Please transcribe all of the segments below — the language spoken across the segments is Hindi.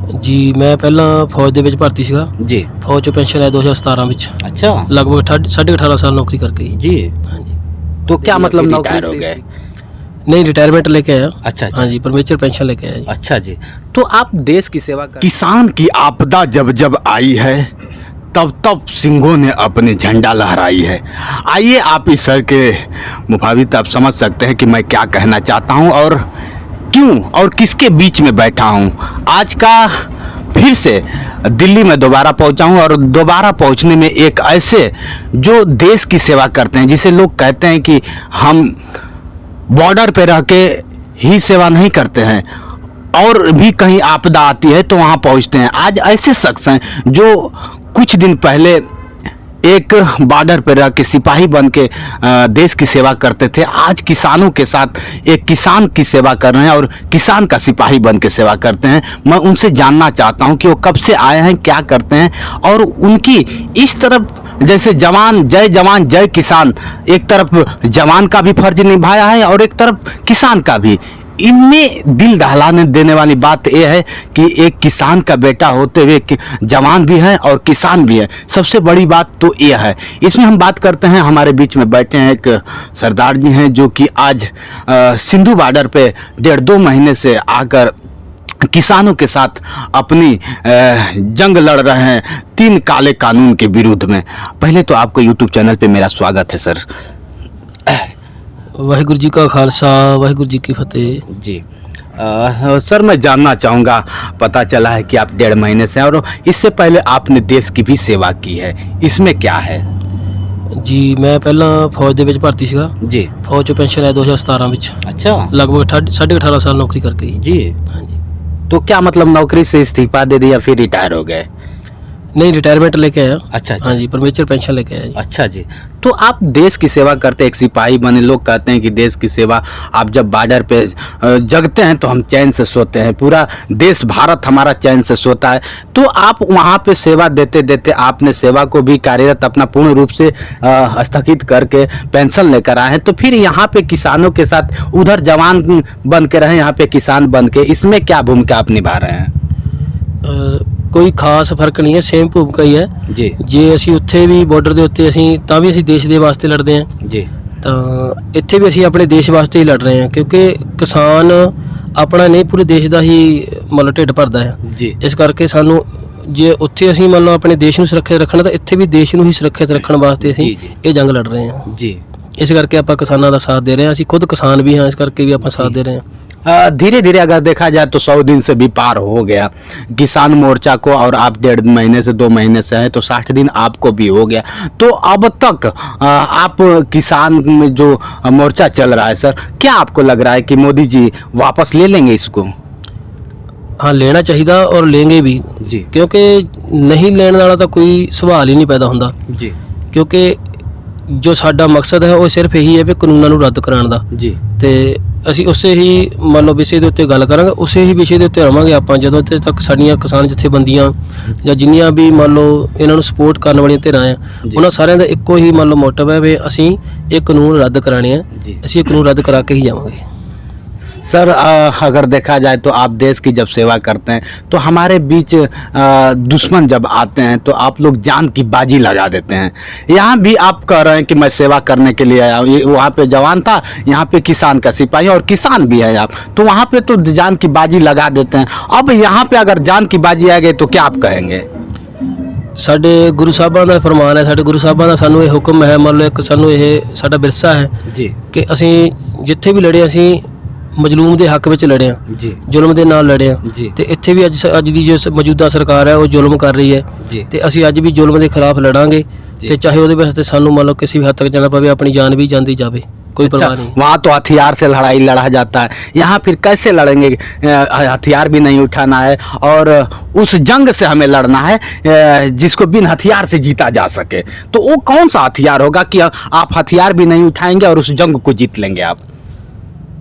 जी मैं पहला फौज ਦੇ ਵਿੱਚ ਭਰਤੀ ਸੀਗਾ जी। ਫੌਜ ਚੋਂ ਪੈਨਸ਼ਨ ਆਇਆ 2017 ਵਿੱਚ अच्छा ਲਗਭਗ 18.5 ਸਾਲ ਨੌਕਰੀ ਕਰਕੇ जी। हाँ जी। तो क्या मतलब रिटायर नौकरी हो से? गए नहीं रिटायरमेंट लेके आया। अच्छा हाँ जी परमेश्वर पेंशन लेके आया जी। अच्छा जी। तो आप देश की सेवा कर किसान की आपदा जब जब आई है तब तब सिंहों ने अपने झंडा लहराई है। आइए आप इस सर के मुताबिक आप समझ सकते हैं कि मैं क्या कहना चाहता हूं और क्यों और किसके बीच में बैठा हूं। आज का फिर से दिल्ली में दोबारा पहुंचा हूं और दोबारा पहुंचने में एक ऐसे जो देश की सेवा करते हैं, जिसे लोग कहते हैं कि हम बॉर्डर पे रह के ही सेवा नहीं करते हैं और भी कहीं आपदा आती है तो वहाँ पहुँचते हैं। आज ऐसे शख्स हैं जो कुछ दिन पहले एक बॉर्डर पर रह के सिपाही बन के देश की सेवा करते थे, आज किसानों के साथ एक किसान की सेवा कर रहे हैं और किसान का सिपाही बन के सेवा करते हैं। मैं उनसे जानना चाहता हूं कि वो कब से आए हैं, क्या करते हैं और उनकी इस तरफ जैसे जवान जय किसान, एक तरफ जवान का भी फर्ज निभाया है और एक तरफ किसान का भी। इनमें दिल दहलाने देने वाली बात यह है कि एक किसान का बेटा होते हुए जवान भी है और किसान भी है। सबसे बड़ी बात तो यह है। इसमें हम बात करते हैं, हमारे बीच में बैठे हैं एक सरदार जी हैं जो कि आज सिंधु बॉर्डर पे 1.5-2 महीने से आकर किसानों के साथ अपनी जंग लड़ रहे हैं 3 काले कानून के विरुद्ध में। पहले तो आपको यूट्यूब चैनल पे मेरा स्वागत है सर। वाहिगुरु जी का खालसा वाहिगुरु जी की फतेह। जी सर मैं जानना चाहूँगा, पता चला है कि आप 1.5 महीने से हैं और इससे पहले आपने देश की भी सेवा की है, इसमें क्या है? जी मैं पहला फौज ਦੇ ਵਿੱਚ ਭਰਤੀ ਸੀਗਾ जी। ਫੌਜ ਚੋਂ ਪੈਨਸ਼ਨ ਆਇਆ 2017 ਵਿੱਚ अच्छा ਲਗਭਗ 18.5 ਸਾਲ ਨੌਕਰੀ ਕਰਕੇ जी। हाँ जी। तो क्या मतलब नौकरी से इस्तीफा दे दिया फिर रिटायर हो गए? नहीं रिटायरमेंट लेके आया। अच्छा अच्छा। हाँ जी परमेश्वर पेंशन लेके आया जी। अच्छा जी। तो आप देश की सेवा करते, एक सिपाही बने, लोग कहते हैं कि देश की सेवा, आप जब बॉर्डर पे जगते हैं तो हम चैन से सोते हैं, पूरा देश भारत हमारा चैन से सोता है। तो आप वहाँ पे सेवा देते देते आपने सेवा को भी कार्यरत अपना पूर्ण रूप से स्थगित करके पेंशन लेकर आए हैं, तो फिर यहाँ पे किसानों के साथ उधर जवान बन के रहे, यहाँ पे किसान बन के, इसमें क्या भूमिका आप निभा रहे हैं? ਕੋਈ ਖਾਸ ਫਰਕ ਨਹੀਂ ਹੈ, ਸੇਮ ਭੂਮਿਕਾ ਹੀ ਹੈ ਜੀ। ਜੇ ਅਸੀਂ ਉੱਥੇ ਵੀ ਬਾਰਡਰ ਦੇ ਉੱਤੇ ਅਸੀਂ ਤਾਂ ਵੀ ਅਸੀਂ ਦੇਸ਼ ਦੇ ਵਾਸਤੇ ਲੜਦੇ ਹਾਂ ਜੀ। ਤਾਂ ਇੱਥੇ ਵੀ ਅਸੀਂ ਆਪਣੇ ਦੇਸ਼ ਵਾਸਤੇ ਹੀ ਲੜ ਰਹੇ ਹਾਂ ਕਿਉਂਕਿ ਕਿਸਾਨ ਆਪਣਾ ਨਹੀਂ ਪੂਰੇ ਦੇਸ਼ ਦਾ ਹੀ ਮਤਲਬ ਢਿੱਡ ਭਰਦਾ ਹੈ ਜੀ। ਇਸ ਕਰਕੇ ਸਾਨੂੰ ਜੇ ਉੱਥੇ ਅਸੀਂ ਮੰਨ ਲਓ ਆਪਣੇ ਦੇਸ਼ ਨੂੰ ਸੁਰੱਖਿਅਤ ਰੱਖਣਾ ਤਾਂ ਇੱਥੇ ਵੀ ਦੇਸ਼ ਨੂੰ ਹੀ ਸੁਰੱਖਿਅਤ ਰੱਖਣ ਵਾਸਤੇ ਅਸੀਂ ਇਹ ਜੰਗ ਲੜ ਰਹੇ ਹਾਂ ਜੀ। ਇਸ ਕਰਕੇ ਆਪਾਂ ਕਿਸਾਨਾਂ ਦਾ ਸਾਥ ਦੇ ਰਹੇ ਹਾਂ, ਅਸੀਂ ਖੁਦ ਕਿਸਾਨ ਵੀ ਹਾਂ, ਇਸ ਕਰਕੇ ਵੀ ਆਪਾਂ ਸਾਥ ਦੇ ਰਹੇ ਹਾਂ। धीरे धीरे अगर देखा जाए तो 100 दिन से भी पार हो गया किसान मोर्चा को और आप 1.5 महीने से 2 महीने से हैं तो 60 दिन आपको भी हो गया। तो अब तक आप किसान में जो मोर्चा चल रहा है सर, क्या आपको लग रहा है कि मोदी जी वापस ले लेंगे इसको? हाँ लेना चाहिए और लेंगे भी जी। क्योंकि नहीं लेने वाला तो कोई सवाल ही नहीं पैदा होता जी। क्योंकि जो साडा मकसद है वो सिर्फ यही है भी कानूनों ਨੂੰ ਰੱਦ ਕਰਾਉਣ ਦਾ जी। ਤੇ ਅਸੀਂ ਉਸੇ ਹੀ ਮੰਨ ਲਓ ਵਿਸ਼ੇ ਦੇ ਉੱਤੇ ਗੱਲ ਕਰਾਂਗੇ, ਉਸੇ ਹੀ ਵਿਸ਼ੇ ਦੇ ਉੱਤੇ ਰਵਾਂਗੇ ਆਪਾਂ ਜਦੋਂ ਤੱਕ ਸਾਡੀਆਂ ਕਿਸਾਨ ਜਥੇਬੰਦੀਆਂ ਜਾਂ ਜਿੰਨੀਆਂ ਵੀ ਮੰਨ ਲਓ ਇਹਨਾਂ ਨੂੰ ਸਪੋਰਟ ਕਰਨ ਵਾਲੀਆਂ ਧਿਰਾਂ ਆ ਉਹਨਾਂ ਸਾਰਿਆਂ ਦਾ ਇੱਕੋ ਹੀ ਮੰਨ ਲਓ ਮੋਟਿਵ ਹੈ ਵੀ ਅਸੀਂ ਇਹ ਕਾਨੂੰਨ ਰੱਦ ਕਰਾਣੇ ਆ, ਅਸੀਂ ਇਹ ਕਾਨੂੰਨ ਰੱਦ ਕਰਾ ਕੇ ਹੀ ਜਾਵਾਂਗੇ। सर अगर देखा जाए तो आप देश की जब सेवा करते हैं तो हमारे बीच दुश्मन जब आते हैं तो आप लोग जान की बाजी लगा देते हैं। यहाँ भी आप कह रहे हैं कि मैं सेवा करने के लिए आया हूँ, वहाँ पे जवान था, यहाँ पे किसान का सिपाही और किसान भी है आप, तो वहाँ पे तो जान की बाजी लगा देते हैं। अब यहाँ पे अगर जान की बाजी आ गई तो क्या आप कहेंगे? ਸਾਡੇ ਗੁਰੂ ਸਾਹਿਬਾਂ ਦਾ ਫਰਮਾਨ ਹੈ, ਸਾਡੇ ਗੁਰੂ ਸਾਹਿਬਾਂ ਦਾ ਸਾਨੂੰ ਇਹ ਹੁਕਮ ਹੈ, ਮੰਨ ਲਓ ਇੱਕ ਸਾਨੂੰ ਇਹ ਸਾਡਾ ਵਿਰਸਾ ਹੈ ਜੀ ਕਿ ਅਸੀਂ ਜਿੱਥੇ ਵੀ ਲੜੇ ਅਸੀਂ ਮਜਲੂਮ ਦੇ ਹੱਕ ਵਿੱਚ ਲੜਿਆ ਜੀ, ਜ਼ੁਲਮ ਦੇ ਨਾਲ ਲੜਿਆ ਜੀ। ਤੇ ਇੱਥੇ ਵੀ ਅੱਜ ਦੀ ਜੋ ਮੌਜੂਦਾ ਸਰਕਾਰ ਹੈ ਉਹ ਜ਼ੁਲਮ ਕਰ ਰਹੀ ਹੈ ਜੀ। ਤੇ ਅਸੀਂ ਅੱਜ ਵੀ ਜ਼ੁਲਮ ਦੇ ਖਿਲਾਫ ਲੜਾਂਗੇ ਜੀ। ਤੇ ਚਾਹੇ ਉਹਦੇ ਵਾਸਤੇ ਸਾਨੂੰ ਮੰਨ ਲਓ ਕਿਸੇ ਵੀ ਹੱਦ ਤੱਕ ਜਾਣਾ पवे, अपनी जान भी जाती जावे, कोई परवाह नहीं। वहाँ तो हथियार से लड़ाई लड़ा जाता है, यहाँ फिर कैसे लड़ेंगे? हथियार भी नहीं उठाना है और उस जंग से हमें लड़ना है जिसको बिन हथियार से जीता जा सके। तो वो कौन सा हथियार होगा कि आप हथियार भी नहीं उठाएंगे और उस जंग को जीत लेंगे आप?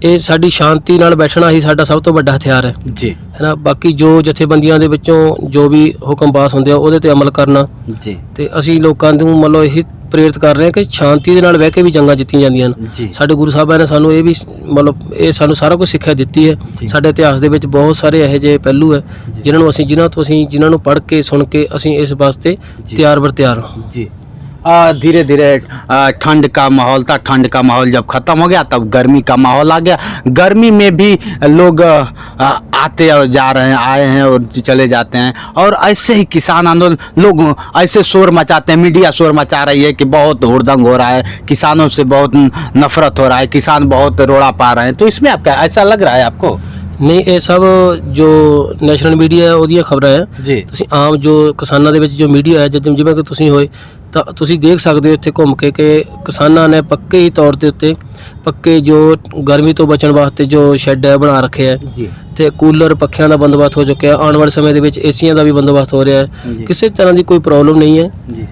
ਇਹ ਸਾਡੀ ਸ਼ਾਂਤੀ ਨਾਲ ਬੈਠਣਾ ਹੀ ਸਾਡਾ ਸਭ ਤੋਂ ਵੱਡਾ ਹਥਿਆਰ ਹੈ जी ਹੈ ਨਾ। ਬਾਕੀ ਜੋ ਜਥੇਬੰਦੀਆਂ ਦੇ ਵਿੱਚੋਂ ਜੋ ਵੀ ਹੁਕਮ ਪਾਸ ਹੁੰਦੇ ਆ ਉਹਦੇ ਤੇ ਅਮਲ ਕਰਨਾ, जी ਤੇ ਅਸੀਂ ਲੋਕਾਂ ਨੂੰ ਮਤਲਬ ਇਹੀ ਪ੍ਰੇਰਿਤ ਕਰ ਰਹੇ ਹਾਂ ਕਿ ਸ਼ਾਂਤੀ ਦੇ ਨਾਲ ਬਹਿ ਕੇ ਵੀ ਜੰਗਾਂ ਜਿੱਤੀਆਂ ਜਾਂਦੀਆਂ ਨੇ। जी ਸਾਡੇ ਗੁਰੂ ਸਾਹਿਬਾਂ ਨੇ ਸਾਨੂੰ ਇਹ ਵੀ ਮਤਲਬ ਇਹ ਸਾਨੂੰ ਸਾਰਾ ਕੁਝ ਸਿੱਖਿਆ ਦਿੱਤੀ ਹੈ। ਜੀ। ਸਾਡੇ ਇਤਿਹਾਸ ਦੇ ਵਿੱਚ ਬਹੁਤ ਸਾਰੇ ਇਹੋ ਜਿਹੇ ਪਹਿਲੂ ਹੈ ਜਿਨ੍ਹਾਂ ਨੂੰ ਪੜ੍ਹ ਕੇ ਸੁਣ ਕੇ ਅਸੀਂ ਇਸ ਵਾਸਤੇ ਜੀ। ਤਿਆਰ ਬਰ ਤਿਆਰ ਹਾਂ। जी धीरे धीरे ठंड का माहौल था, ठंड का माहौल जब ख़त्म हो गया तब गर्मी का माहौल आ गया। गर्मी में भी लोग आते और जा रहे हैं, आए हैं और चले जाते हैं। और ऐसे ही किसान आंदोलन लोग ऐसे शोर मचाते हैं, मीडिया शोर मचा रही है कि बहुत हुड़दंग हो रहा है, किसानों से बहुत नफरत हो रहा है, किसान बहुत रोड़ा पा रहे हैं। तो इसमें आपका ऐसा लग रहा है आपको? ਨਹੀਂ, ਇਹ ਸਭ ਜੋ ਨੈਸ਼ਨਲ ਮੀਡੀਆ ਹੈ ਉਹਦੀਆਂ ਖਬਰਾਂ ਹੈ। जी ਤੁਸੀਂ ਆਮ ਜੋ ਕਿਸਾਨਾਂ ਦੇ ਵਿੱਚ ਜੋ ਮੀਡੀਆ ਹੈ, ਜਿਵੇਂ ਕਿ ਤੁਸੀਂ ਹੋਏ ਤਾਂ ਤੁਸੀਂ ਦੇਖ ਸਕਦੇ ਹੋ ਇੱਥੇ ਘੁੰਮ ਕੇ ਕਿ ਕਿਸਾਨਾਂ ਨੇ ਪੱਕੇ ਹੀ ਤੌਰ ਦੇ ਉੱਤੇ ਪੱਕੇ ਜੋ ਗਰਮੀ ਤੋਂ ਬਚਣ ਵਾਸਤੇ ਜੋ ਸ਼ੈੱਡ ਹੈ ਬਣਾ ਰੱਖਿਆ ਹੈ, जी ਤੇ ਕੂਲਰ ਪੱਖਿਆਂ ਦਾ ਬੰਦੋਬਸਤ ਹੋ ਚੁੱਕਿਆ। ਆਉਣ ਵਾਲੇ ਸਮੇਂ ਦੇ ਵਿੱਚ ਏਸੀਆਂ ਦਾ ਵੀ ਬੰਦੋਬਸਤ ਹੋ ਰਿਹਾ ਹੈ। ਜੀ। ਕਿਸੇ ਤਰ੍ਹਾਂ ਦੀ ਕੋਈ ਪ੍ਰੋਬਲਮ ਨਹੀਂ ਹੈ। जी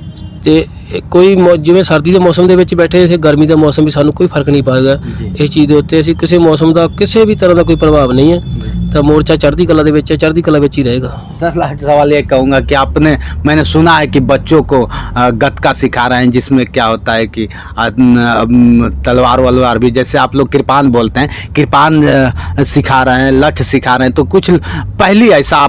ਤੇ ਕੋਈ ਜਿਵੇਂ ਸਰਦੀ ਦੇ ਮੌਸਮ ਦੇ ਵਿੱਚ ਬੈਠੇ ਇੱਥੇ ਗਰਮੀ ਦਾ ਮੌਸਮ ਵੀ ਸਾਨੂੰ ਕੋਈ ਫਰਕ ਨਹੀਂ ਪਾਏਗਾ। ਜੀ। ਇਸ ਚੀਜ਼ ਦੇ ਉੱਤੇ ਅਸੀਂ ਕਿਸੇ ਮੌਸਮ ਦਾ ਕਿਸੇ ਵੀ ਤਰ੍ਹਾਂ ਦਾ ਕੋਈ ਪ੍ਰਭਾਵ ਨਹੀਂ ਹੈ। ਤਾਂ ਮੋਰਚਾ ਚੜ੍ਹਦੀ ਕਲਾ ਦੇ ਵਿੱਚ ਹੈ, ਚੜ੍ਹਦੀ कला ਵਿੱਚ ही रहेगा। सर लास्ट सवाल ये कहूँगा कि मैंने सुना है कि बच्चों को गतका सिखा रहे हैं, जिसमें क्या होता है कि तलवार वलवार भी, जैसे आप लोग कृपान बोलते हैं, कृपान सिखा रहे हैं, लठ सिखा रहे हैं। तो कुछ पहली ऐसा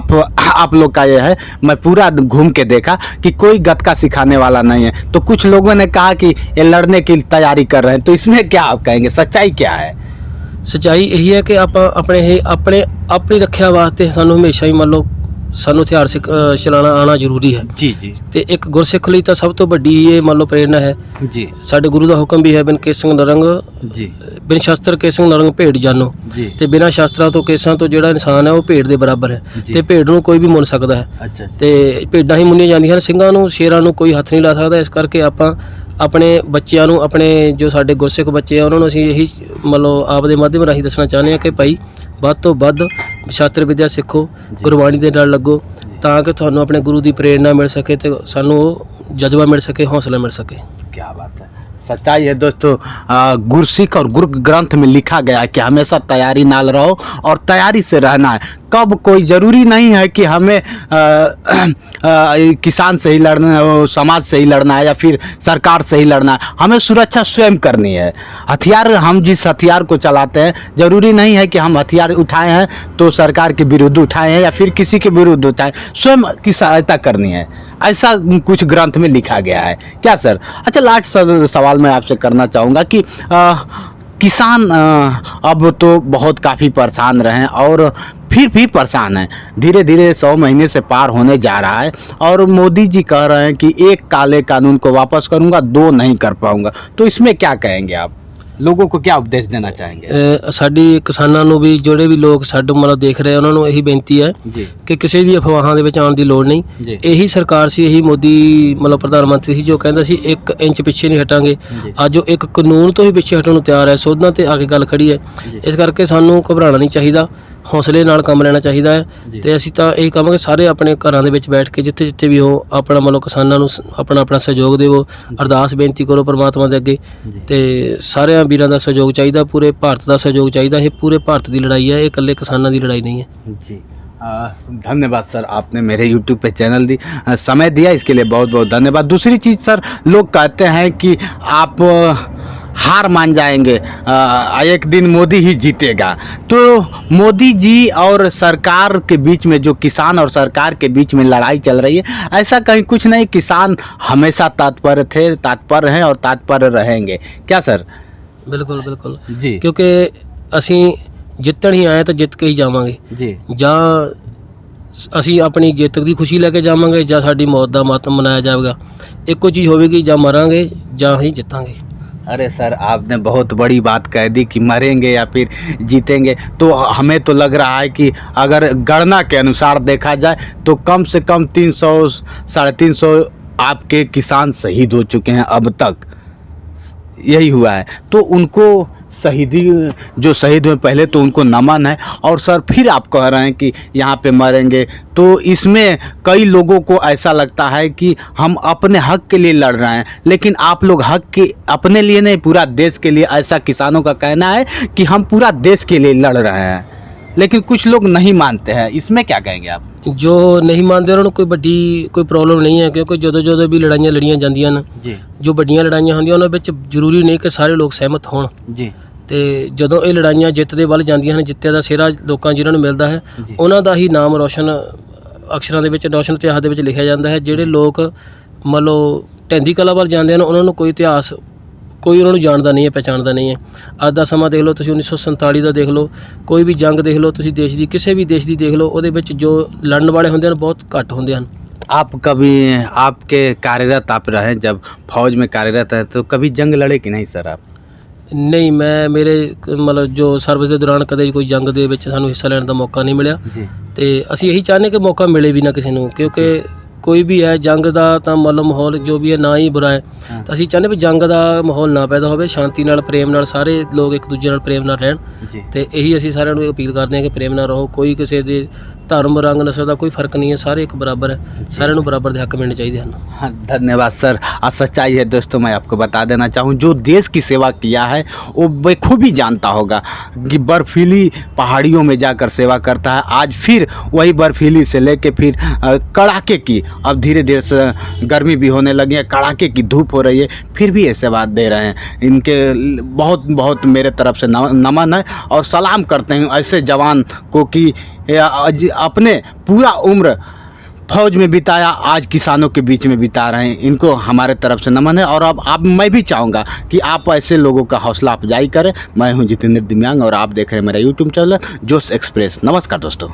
आप लोग का ये है, मैं पूरा घूम के देखा कि कोई गतका सिखाने वाला नहीं है। तो कुछ लोगों ने कहा कि ये लड़ने की तैयारी कर रहे हैं। तो इसमें क्या आप कहेंगे, सच्चाई क्या है? ਸੱਚਾਈ ਇਹੀ ਹੈ ਕਿ ਆਪਾਂ ਆਪਣੀ ਰੱਖਿਆ ਵਾਸਤੇ ਸਾਨੂੰ ਹਮੇਸ਼ਾ ਹੀ ਮੰਨ ਲਓ ਸਾਨੂੰ ਹਥਿਆਰ ਚਲਾਉਣਾ ਆਉਣਾ ਜ਼ਰੂਰੀ ਹੈ। जी जी ਤੇ ਇੱਕ ਗੁਰਸਿੱਖ ਲਈ ਤਾਂ ਸਭ ਤੋਂ ਵੱਡੀ ਇਹ ਮੰਨ ਲਓ ਪ੍ਰੇਰਨਾ ਹੈ। जी ਸਾਡੇ ਗੁਰੂ ਦਾ ਹੁਕਮ ਵੀ ਹੈ, ਬਿਨ ਕੇਸ ਸਿੰਘ ਨਰੰਗ जी ਬਿਨ ਸ਼ਸਤਰ ਕੇਸ ਸਿੰਘ ਨਰੰਗ ਭੇਡ ਜਾਨੋ। जी ਤੇ ਬਿਨਾਂ ਸ਼ਸਤਰਾਂ ਤੋਂ ਕੇਸਾਂ ਤੋਂ ਜਿਹੜਾ ਇਨਸਾਨ ਹੈ ਉਹ ਭੇਡ ਦੇ ਬਰਾਬਰ ਹੈ। ਜੀ। ਤੇ ਭੇਡ ਨੂੰ ਕੋਈ ਵੀ ਮੁੰਨ ਸਕਦਾ ਹੈ अच्छा ਤੇ ਭੇਡਾਂ ਹੀ ਮੁੰਨੀਆਂ ਜਾਂਦੀਆਂ ਹਨ, ਸਿੰਘਾਂ ਨੂੰ ਸ਼ੇਰਾਂ ਨੂੰ ਕੋਈ ਹੱਥ ਨਹੀਂ ਲਾ ਸਕਦਾ। ਇਸ ਕਰਕੇ ਆਪਾਂ ਆਪਣੇ ਬੱਚਿਆਂ ਨੂੰ, ਆਪਣੇ ਜੋ ਸਾਡੇ ਗੁਰਸਿੱਖ ਬੱਚੇ ਆ ਉਹਨਾਂ ਨੂੰ ਅਸੀਂ ਇਹੀ ਮਤਲਬ ਆਪ ਦੇ ਮਾਧਿਅਮ ਰਾਹੀਂ ਦੱਸਣਾ ਚਾਹੁੰਦੇ ਹਾਂ ਕਿ ਭਾਈ ਵੱਧ ਤੋਂ ਵੱਧ ਸ਼ਾਸਤਰ ਵਿਦਿਆ ਸਿੱਖੋ, ਗੁਰਬਾਣੀ ਦੇ ਨਾਲ ਲੱਗੋ, ਤਾਂ ਕਿ ਤੁਹਾਨੂੰ ਆਪਣੇ ਗੁਰੂ ਦੀ ਪ੍ਰੇਰਨਾ ਮਿਲ ਸਕੇ ਤੇ ਸਾਨੂੰ ਉਹ ਜਜ਼ਬਾ ਮਿਲ ਸਕੇ, ਹੌਸਲਾ ਮਿਲ सके। क्या बात है, सच्चाई है दोस्तों। गुरसिख और गुरु ग्रंथ में लिखा गया है कि हमेशा तैयारी नाल रहो और तैयारी से रहना है। कब कोई ज़रूरी नहीं है कि हमें किसान से ही लड़ना है, समाज से ही लड़ना है या फिर सरकार से ही लड़ना है। हमें सुरक्षा स्वयं करनी है। हथियार, हम जिस हथियार को चलाते हैं, ज़रूरी नहीं है कि हम हथियार उठाए हैं तो सरकार के विरुद्ध उठाए हैं या फिर किसी के विरुद्ध उठाए, स्वयं की सहायता करनी है। ऐसा कुछ ग्रंथ में लिखा गया है क्या सर? अच्छा, लास्ट सवाल मैं आपसे करना चाहूँगा कि किसान अब तो बहुत काफ़ी परेशान रहे हैं और फिर भी परेशान हैं। धीरे धीरे 100 महीने से पार होने जा रहा है और मोदी जी कह रहे हैं कि एक काले कानून को वापस करूँगा, 2 नहीं कर पाऊँगा। तो इसमें क्या कहेंगे आप? लोगों को क्या उपदेश देना चाहेंगे? ਸਾਡੀ ਕਿਸਾਨਾਂ ਨੂੰ ਵੀ, ਜਿਹੜੇ ਵੀ ਲੋਕ ਸਾਡੇ ਮਤਲਬ ਦੇਖ ਰਹੇ ਆ, ਉਹਨਾਂ ਨੂੰ ਇਹੀ ਬੇਨਤੀ ਹੈ जी ਕਿ ਕਿਸੇ ਵੀ ਅਫਵਾਹਾਂ ਦੇ ਵਿੱਚ ਆਉਣ ਦੀ ਲੋੜ ਨਹੀਂ। ਜੀ। ਇਹੀ ਸਰਕਾਰ ਸੀ, ਇਹੀ ਮੋਦੀ ਮਤਲਬ ਪ੍ਰਧਾਨ ਮੰਤਰੀ ਸੀ ਜੋ ਕਹਿੰਦਾ ਸੀ 1 ਇੰਚ ਪਿੱਛੇ ਨਹੀਂ ਹਟਾਂਗੇ। ਜੀ। ਅੱਜ ਉਹ ਇੱਕ ਕਾਨੂੰਨ ਤੋਂ ਹੀ ਪਿੱਛੇ ਹਟਣ ਨੂੰ ਤਿਆਰ ਹੈ, ਸੋਧਾਂ ਤੇ ਆ ਕੇ ਗੱਲ ਖੜੀ ਹੈ। ਜੀ। ਇਸ ਕਰਕੇ ਸਾਨੂੰ ਘਬਰਾਉਣਾ ਨਹੀਂ ਚਾਹੀਦਾ, ਹੌਸਲੇ ਨਾਲ ਕੰਮ ਲੈਣਾ ਚਾਹੀਦਾ ਹੈ। ਜੀ। ਤੇ ਅਸੀਂ ਤਾਂ ਇਹ ਕਹਾਂਗੇ ਸਾਰੇ ਆਪਣੇ ਘਰਾਂ ਦੇ ਵਿੱਚ ਬੈਠ ਕੇ ਜਿੱਥੇ ਜਿੱਥੇ ਵੀ ਹੋ ਆਪਣਾ ਮਤਲਬ ਕਿਸਾਨਾਂ ਨੂੰ ਆਪਣਾ ਸਹਿਯੋਗ ਦੇਵੋ, ਅਰਦਾਸ ਬੇਨਤੀ ਕਰੋ ਪਰਮਾਤਮਾ ਦੇ ਅੱਗੇ। ਜੀ। ਤੇ ਸਾਰਿਆਂ ਵੀਰਾਂ ਦਾ ਸਹਿਯੋਗ ਚਾਹੀਦਾ, ਪੂਰੇ ਭਾਰਤ ਦਾ ਸਹਿਯੋਗ ਚਾਹੀਦਾ। ਇਹ ਪੂਰੇ ਭਾਰਤ ਦੀ ਲੜਾਈ ਹੈ, ਇਹ ਇਕੱਲੇ ਕਿਸਾਨਾਂ ਦੀ ਲੜਾਈ नहीं है। जी धन्यवाद सर, आपने मेरे YouTube पे चैनल दी समय दिया, इसके लिए बहुत बहुत धन्यवाद। दूसरी चीज़ सर, लोग कहते हैं कि आप हार मान जाएंगे, एक दिन मोदी ही जीतेगा। तो मोदी जी और सरकार के बीच में, जो किसान और सरकार के बीच में लड़ाई चल रही है, ऐसा कहीं कुछ नहीं। किसान हमेशा तत्पर थे, तत्पर हैं और तत्पर रहेंगे क्या सर? ਬਿਲਕੁਲ ਬਿਲਕੁਲ जी ਕਿਉਂਕਿ ਅਸੀਂ ਜਿੱਤਣ ਹੀ ਆਏ ਤਾਂ ਜਿੱਤ ਕੇ ਹੀ ਜਾਵਾਂਗੇ। जी ਜਾਂ ਅਸੀਂ ਆਪਣੀ ਜਿੱਤ ਦੀ ਖੁਸ਼ੀ ਲੈ ਕੇ ਜਾਵਾਂਗੇ ਜਾਂ ਸਾਡੀ ਮੌਤ ਦਾ ਮਾਤਮ ਮਨਾਇਆ ਜਾਵੇਗਾ। ਇੱਕੋ ਚੀਜ਼ ਹੋਵੇਗੀ, ਜਾਂ ਮਰਾਂਗੇ ਜਾਂ ਹੀ ਜਿੱਤਾਂਗੇ। अरे सर, आपने बहुत बड़ी बात कह दी कि मरेंगे या फिर जीतेंगे। तो हमें तो लग रहा है कि अगर गणना के अनुसार देखा जाए तो कम से कम 300 350 आपके किसान शहीद हो चुके हैं अब तक, यही हुआ है। तो उनको शहीदी जो शहीद हुए पहले तो उनको नमन है, और सर फिर आप कह रहे हैं कि यहाँ पे मरेंगे, तो इसमें कई लोगों को ऐसा लगता है कि हम अपने हक के लिए लड़ रहे हैं, लेकिन आप लोग हक के अपने लिए नहीं, पूरा देश के लिए, ऐसा किसानों का कहना है कि हम पूरा देश के लिए लड़ रहे हैं, लेकिन कुछ लोग नहीं मानते हैं। इसमें क्या कहेंगे आप? जो नहीं ਮੰਨਦੇ ਉਹਨਾਂ ਨੂੰ ਕੋਈ ਵੱਡੀ ਕੋਈ ਪ੍ਰੋਬਲਮ ਨਹੀਂ ਹੈ, ਕਿਉਂਕਿ ਜਦੋਂ ਵੀ ਲੜਾਈਆਂ ਲੜੀਆਂ ਜਾਂਦੀਆਂ ਨੇ ਜੀ ਜੋ ਵੱਡੀਆਂ ਲੜਾਈਆਂ ਹੁੰਦੀਆਂ ਉਹਨਾਂ ਵਿੱਚ ਜ਼ਰੂਰੀ ਨਹੀਂ ਕਿ ਸਾਰੇ ਲੋਕ ਸਹਿਮਤ ਹੋਣ। ਜੀ ਤੇ ਜਦੋਂ ਇਹ ਲੜਾਈਆਂ ਜਿੱਤ ਦੇ ਵੱਲ ਜਾਂਦੀਆਂ ਹਨ, ਜਿੱਤਿਆ ਦਾ ਸਿਹਰਾ ਲੋਕਾਂ ਜਿਨ੍ਹਾਂ ਨੂੰ ਮਿਲਦਾ ਹੈ, ਜੀ। ਉਹਨਾਂ ਦਾ ਹੀ ਨਾਮ ਰੋਸ਼ਨ ਅਕਸ਼ਰਾਂ ਦੇ ਵਿੱਚ, ਰੋਸ਼ਨ ਇਤਿਹਾਸ ਦੇ ਵਿੱਚ ਲਿਖਿਆ ਜਾਂਦਾ ਹੈ। ਜਿਹੜੇ ਲੋਕ ਮੰਨ ਲਓ ਢਹਿੰਦੀ ਕਲਾ ਵੱਲ ਜਾਂਦੇ ਹਨ, ਉਹਨਾਂ ਨੂੰ ਕੋਈ ਇਤਿਹਾਸ ਕੋਈ ਉਹਨਾਂ ਨੂੰ ਜਾਣਦਾ ਨਹੀਂ ਹੈ, ਪਹਿਚਾਣਦਾ ਨਹੀਂ ਹੈ। ਅੱਜ ਦਾ ਸਮਾਂ ਦੇਖ ਲਓ ਤੁਸੀਂ, 1947 ਦਾ ਦੇਖ ਲਓ, ਕੋਈ ਵੀ ਜੰਗ ਦੇਖ ਲਓ ਤੁਸੀਂ, ਦੇਸ਼ ਦੀ ਕਿਸੇ ਵੀ ਦੇਸ਼ ਦੀ ਦੇਖ ਲਓ, ਉਹਦੇ ਵਿੱਚ ਜੋ ਲੜਨ ਵਾਲੇ ਹੁੰਦੇ ਹਨ ਬਹੁਤ ਘੱਟ ਹੁੰਦੇ ਹਨ। आप कभी आपके कार्यरत आप रहे, जब फौज में कार्यरत है, तो कभी जंग लड़े कि नहीं सर आप? ਨਹੀਂ, ਮੈਂ ਮੇਰੇ ਮਤਲਬ ਜੋ ਸਰਵਿਸ ਦੇ ਦੌਰਾਨ ਕਦੇ ਕੋਈ ਜੰਗ ਦੇ ਵਿੱਚ ਸਾਨੂੰ ਹਿੱਸਾ ਲੈਣ ਦਾ ਮੌਕਾ ਨਹੀਂ ਮਿਲਿਆ, ਜੀ ਤੇ ਅਸੀਂ ਇਹੀ ਚਾਹੁੰਦੇ ਕਿ ਮੌਕਾ ਮਿਲੇ ਵੀ ਨਾ ਕਿਸੇ ਨੂੰ, ਕਿਉਂਕਿ ਕੋਈ ਵੀ ਹੈ ਜੰਗ ਦਾ ਤਾਂ ਮਤਲਬ ਮਾਹੌਲ ਜੋ ਵੀ ਹੈ ਨਾ ਹੀ ਬੁਰਾ ਹੈ। ਤਾਂ ਅਸੀਂ ਚਾਹੁੰਦੇ ਵੀ ਜੰਗ ਦਾ ਮਾਹੌਲ ਨਾ ਪੈਦਾ ਹੋਵੇ, ਸ਼ਾਂਤੀ ਨਾਲ ਪ੍ਰੇਮ ਨਾਲ ਸਾਰੇ ਲੋਕ ਇੱਕ ਦੂਜੇ ਨਾਲ ਪ੍ਰੇਮ ਨਾਲ ਰਹਿਣ, ਜੀ ਤੇ ਇਹੀ ਅਸੀਂ ਸਾਰਿਆਂ ਨੂੰ ਅਪੀਲ ਕਰਦੇ ਹਾਂ ਕਿ ਪ੍ਰੇਮ ਨਾਲ ਰਹੋ। ਕੋਈ ਕਿਸੇ ਦੇ ਧਰਮ, ਰੰਗ, ਨਸਲ ਦਾ ਕੋਈ ਫਰਕ नहीं है, ਸਾਰੇ ਇੱਕ ਬਰਾਬਰ ਹੈ, ਸਾਰਿਆਂ ਨੂੰ ਬਰਾਬਰ ਦੇ ਹੱਕ ਮਿਲਣੇ ਚਾਹੀਦੇ ਹਨ। हाँ, धन्यवाद सर। और सच्चाई है दोस्तों, मैं आपको बता देना चाहूँ, जो देश की सेवा किया है वो बखूबी जानता होगा कि बर्फीली पहाड़ियों में जाकर सेवा करता है। आज फिर वही बर्फीली से लेके फिर कड़ाके की, अब धीरे धीरे से गर्मी भी होने लगी है, कड़ाके की धूप हो रही है, फिर भी ये सेवा दे रहे हैं। इनके बहुत बहुत मेरे तरफ से नमन है और सलाम करते हैं ऐसे जवान को कि अपने पूरा उम्र फौज में बिताया, आज किसानों के बीच में बिता रहे हैं। इनको हमारे तरफ से नमन है। और अब मैं भी चाहूँगा कि आप ऐसे लोगों का हौसला अफजाई करें। मैं हूँ जितेंद्र दिम्यांग और आप देख रहे हैं मेरा यूट्यूब चैनल जोश एक्सप्रेस। नमस्कार दोस्तों।